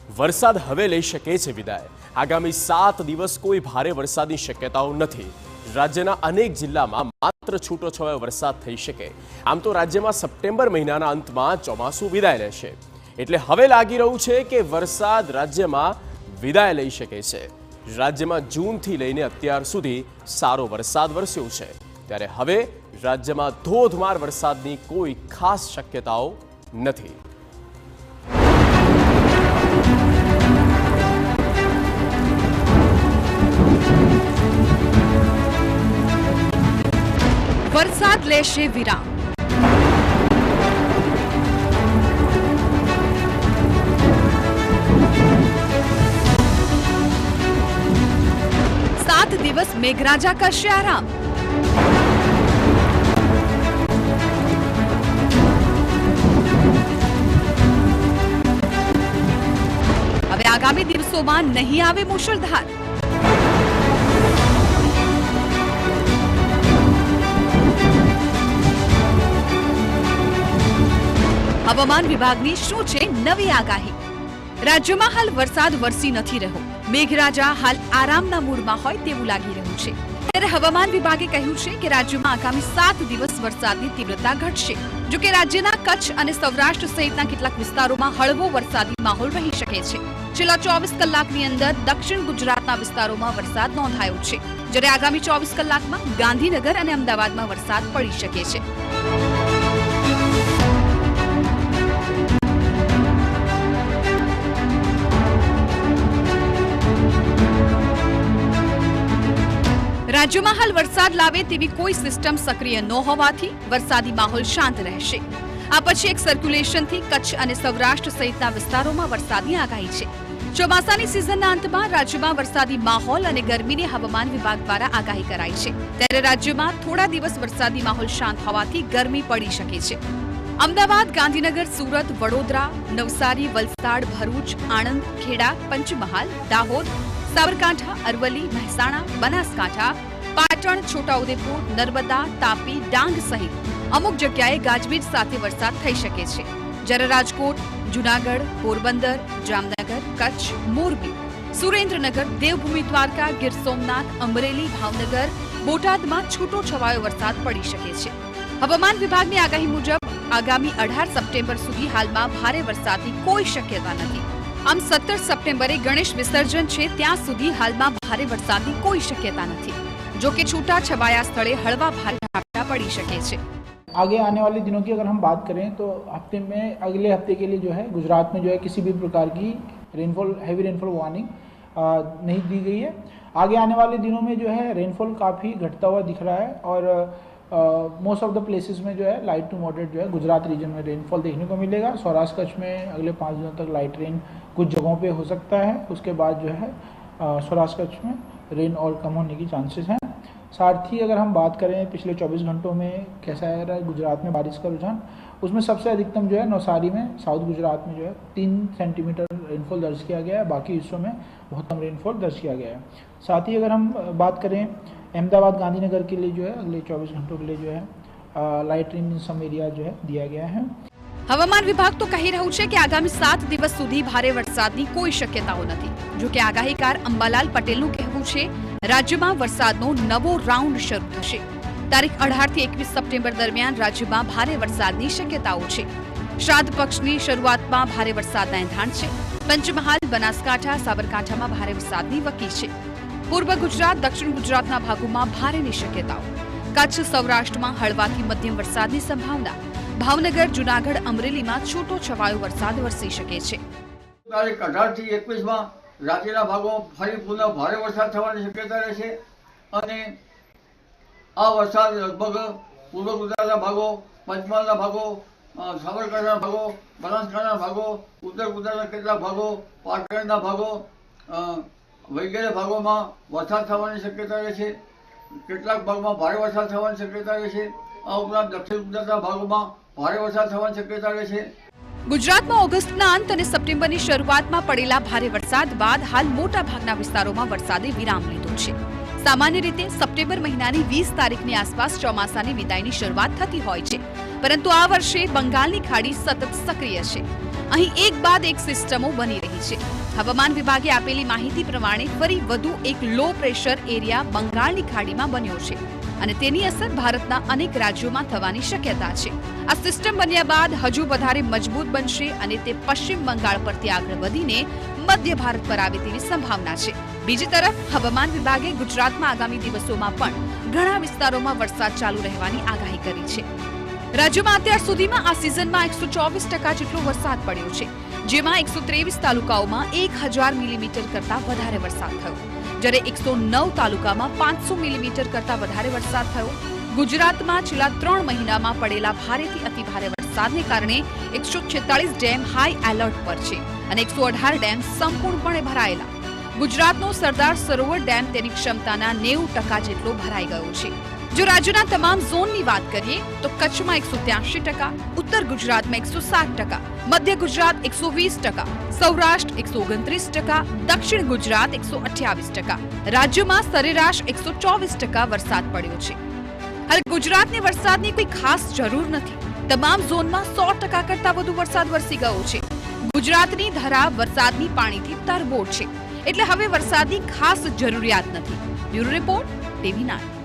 વરસાદ હવે લઈ શકે છે વિદાય। આગામી 7 દિવસ કોઈ ભારે વરસાદની શક્યતાઓ નથી। રાજ્યના અનેક જિલ્લામાં માત્ર છૂટોછવાયો વરસાદ થઈ શકે। આમ તો રાજ્યમાં સપ્ટેમ્બર મહિનાના અંતમાં ચોમાસું વિદાય લેશે, એટલે હવે લાગી રહ્યું છે કે વરસાદ રાજ્યમાં વિદાય લઈ શકે છે। રાજ્યમાં જૂનથી લઈને અત્યાર સુધી સારો વરસાદ વરસ્યો છે, ત્યારે હવે રાજ્યમાં ધોધમાર વરસાદની કોઈ ખાસ શક્યતાઓ નથી। વરસાદ લેશે વિરામ। सात दिवस मेघराजा करशे आराम। હવે આગામી દિવસોમાં નહીં આવે મુશળધાર। હવામાન વિભાગની શું છે નવી આગાહી? રાજ્યમાં હાલ વરસાદ વરસી નથી રહ્યો। મેઘરાજા હાલ આરામના મૂડમાં હોય તેવું લાગી રહ્યું છે, ત્યારે હવામાન વિભાગે કહ્યું છે કે રાજ્યમાં આગામી 7 દિવસ વરસાદની તીવ્રતા ઘટશે। જો કે રાજ્યના કચ્છ અને સૌરાષ્ટ્ર સહિતના કેટલાક વિસ્તારોમાં હળવો વરસાદી માહોલ રહી શકે છે। છેલ્લા 24 કલાકની અંદર દક્ષિણ ગુજરાતના વિસ્તારોમાં વરસાદ નોંધાયો છે, જ્યારે આગામી 24 કલાકમાં ગાંધીનગર અને અમદાવાદમાં વરસાદ પડી શકે છે। રાજ્યમાં હાલ વરસાદ લાવે તેવી કોઈ સિસ્ટમ સક્રિય ન હોવાથી વરસાદી માહોલ શાંત રહેશે। આ પછી એક સર્ક્યુલેશનથી કચ્છ અને સૌરાષ્ટ્ર સહિતના વિસ્તારોમાં વરસાદની આગાહી છે। ચોમાસાની સિઝનના અંતમાં રાજ્યમાં વરસાદી માહોલ અને ગરમીની હવામાન વિભાગ દ્વારા આગાહી કરાઈ છે, ત્યારે રાજ્યમાં થોડા દિવસ વરસાદી માહોલ શાંત હોવાથી ગરમી પડી શકે છે। અમદાવાદ, ગાંધીનગર, સુરત, વડોદરા, નવસારી, વલસાડ, ભરૂચ, આણંદ, ખેડા, પંચમહાલ, દાહોદ, સાબરકાંઠા, અરવલ્લી, મહેસાણા, બનાસકાંઠા, પાટણ, છોટાઉદેપુર, નર્મદા, તાપી, ડાંગ સહિત અમુક જગ્યાએ ગાજવીજ સાથે વરસાદ થઈ શકે છે, જ્યારે રાજકોટ, જૂનાગઢ, પોરબંદર, જામનગર, કચ્છ, મોરબી, સુરેન્દ્રનગર, દેવભૂમિ દ્વારકા, ગીર સોમનાથ, અમરેલી, ભાવનગર, બોટાદમાં છૂટો છવાયો વરસાદ પડી શકે છે। હવામાન વિભાગની આગાહી મુજબ આગામી 18 સપ્ટેમ્બર સુધી હાલમાં ભારે વરસાદની કોઈ શક્યતા નથી। આમ 17 સપ્ટેમ્બરે ગણેશ વિસર્જન છે ત્યાં સુધી હાલમાં ભારે વરસાદની કોઈ શક્યતા નથી। जो कि छूटा छवाया स्थले हड़वा भारे झपटा पड़ी सके छे। आगे आने वाले दिनों की अगर हम बात करें तो हफ्ते में अगले हफ्ते के लिए जो है गुजरात में जो है किसी भी प्रकार की रेनफॉल हैवी रेनफॉल वार्निंग नहीं दी गई है। आगे आने वाले दिनों में जो है रेनफॉल काफ़ी घटता हुआ दिख रहा है और मोस्ट ऑफ द प्लेसेस में जो है लाइट टू मॉडरेट जो है गुजरात रीजन में रेनफॉल देखने को मिलेगा। सौराष्ट्र कच्छ में अगले 5 दिनों तक लाइट रेन कुछ जगहों पे हो सकता है, उसके बाद जो है सौराष्ट्र कच्छ में रेन और कम होने की चांसेस हैं। साथ ही अगर हम बात करें पिछले 24 घंटों में कैसा रहा है गुजरात में बारिश का रुझान, उसमें सबसे अधिकतम जो है नवसारी में, साउथ गुजरात में जो है 3 सेंटीमीटर रेनफॉल दर्ज किया गया है, बाकी हिस्सों में बहुत कम रेनफॉल दर्ज किया गया है। साथ ही अगर हम बात करें अहमदाबाद, गांधीनगर के लिए जो है अगले 24 घंटों के लिए जो है लाइट रेन इन सम एरिया जो है दिया गया है। હવામાન વિભાગ તો કહી રહ્યું છે કે આગામી 7 દિવસ સુધી ભારે વરસાદની કોઈ શક્યતાઓ નથી। જો કે આગાહીકાર અંબાલાલ પટેલનું કહેવું છે રાજ્યમાં વરસાદનો નવો રાઉન્ડ શરૂ થશે। તારીખ 18 થી 21 સપ્ટેમ્બર દરમિયાન રાજ્યમાં ભારે વરસાદની શક્યતાઓ છે। શ્રાદ્ધ પક્ષની શરૂઆતમાં ભારે વરસાદના એંધાણ છે। પંચમહાલ, બનાસકાંઠા, સાબરકાંઠામાં ભારે વરસાદની વકી છે। પૂર્વ ગુજરાત, દક્ષિણ ગુજરાતના ભાગોમાં ભારેની શક્યતાઓ। કચ્છ, સૌરાષ્ટ્રમાં હળવાથી મધ્યમ વરસાદની સંભાવના। ભાવનગર, જૂનાગઢ, અમરેલીમાં છૂટો છવાયો વરસાદ વરસી શકે છે। તારીખ 18 થી 21 માં રાજ્યના ભાગો ફરી પુનઃ ભારે વરસાદ થવાની શક્યતા રહેશે અને આ વરસાદ લગભગ પૂર્વ ગુજરાતના ભાગો, પંચમહાલના ભાગો, સાબરકાંઠાના ભાગો, બનાસકાંઠાના ભાગો, ઉત્તર ગુજરાતના કેટલાક ભાગો, પાટણના ભાગો વગેરે ભાગોમાં વરસાદ થવાની શક્યતા રહેશે। કેટલાક ભાગમાં ભારે વરસાદ થવાની શક્યતા રહેશે। આ ઉપરાંત દક્ષિણ ગુજરાતના ભાગોમાં ભારે વરસાદ થવાની શક્યતા રહેશે। ગુજરાતમાં ઓગસ્ટના અંત અને સપ્ટેમ્બરની શરૂઆતમાં પડેલા ભારે વરસાદ બાદ હાલ મોટા ભાગના વિસ્તારોમાં વરસાદે વિરામ લીધો છે। સામાન્ય રીતે સપ્ટેમ્બર મહિનાની 20 તારીખની આસપાસ ચોમાસાની વિદાયની શરૂઆત થતી હોય છે, પરંતુ આ વર્ષે બંગાળની ખાડી સતત સક્રિય છે। અહીં એક બાદ એક સિસ્ટમો બની રહી છે. હવામાન વિભાગે આપેલી માહિતી પ્રમાણે ફરી વધુ એક લો પ્રેશર એરિયા બંગાળની ખાડીમાં બન્યો છે અને તેની અસર ભારતના અનેક રાજ્યોમાં થવાની શક્યતા છે. આ સિસ્ટમ બન્યા બાદ હજુ વધારે મજબૂત બનશે અને તે પશ્ચિમ બંગાળ પરથી આગળ વધીને મધ્ય ભારત પર આવે તેવી સંભાવના છે. બીજી તરફ હવામાન વિભાગે ગુજરાતમાં આગામી દિવસોમાં પણ ઘણા વિસ્તારોમાં વરસાદ ચાલુ રહેવાની આગાહી કરી છે. રાજ્યમાં અત્યાર સુધીમાં આ સિઝનમાં 124% જેટલો વરસાદ પડ્યો છે, જેમાં 123 તાલુકાઓમાં 1000 મિલીમીટર કરતા વધારે વરસાદ થયો, જ્યારે 109 તાલુકામાં 500 મિલીમીટર કરતા વધારે વરસાદ થયો. ગુજરાતમાં છેલ્લા 3 મહિનામાં પડેલા ભારેથી અતિભારે વરસાદને કારણે 146 ડેમ હાઈ એલર્ટ પર છે અને 118 ડેમ સંપૂર્ણપણે ભરાયેલા. ગુજરાતનો સરદાર સરોવર ડેમ તેની ક્ષમતાના 90% જેટલો ભરાઈ ગયો છે. જો રાજ્યના તમામ ઝોનની વાત કરીએ તો કચ્છમાં 183%, ઉત્તર ગુજરાતમાં 107%, મધ્ય ગુજરાત 120%, સૌરાષ્ટ્ર 129%, દક્ષિણ ગુજરાત 128%. રાજ્યમાં સરેરાશ 124% વરસાદ પડ્યો છે. હવે ગુજરાતને વરસાદની કોઈ ખાસ જરૂર નથી. તમામ ઝોનમાં 100% કરતા વધુ વરસાદ વરસી ગયો છે. ગુજરાતની ધરા વરસાદની પાણીથી તરબોળ છે, એટલે હવે વરસાદની ખાસ જરૂરિયાત નથી. Bureau report, TV9.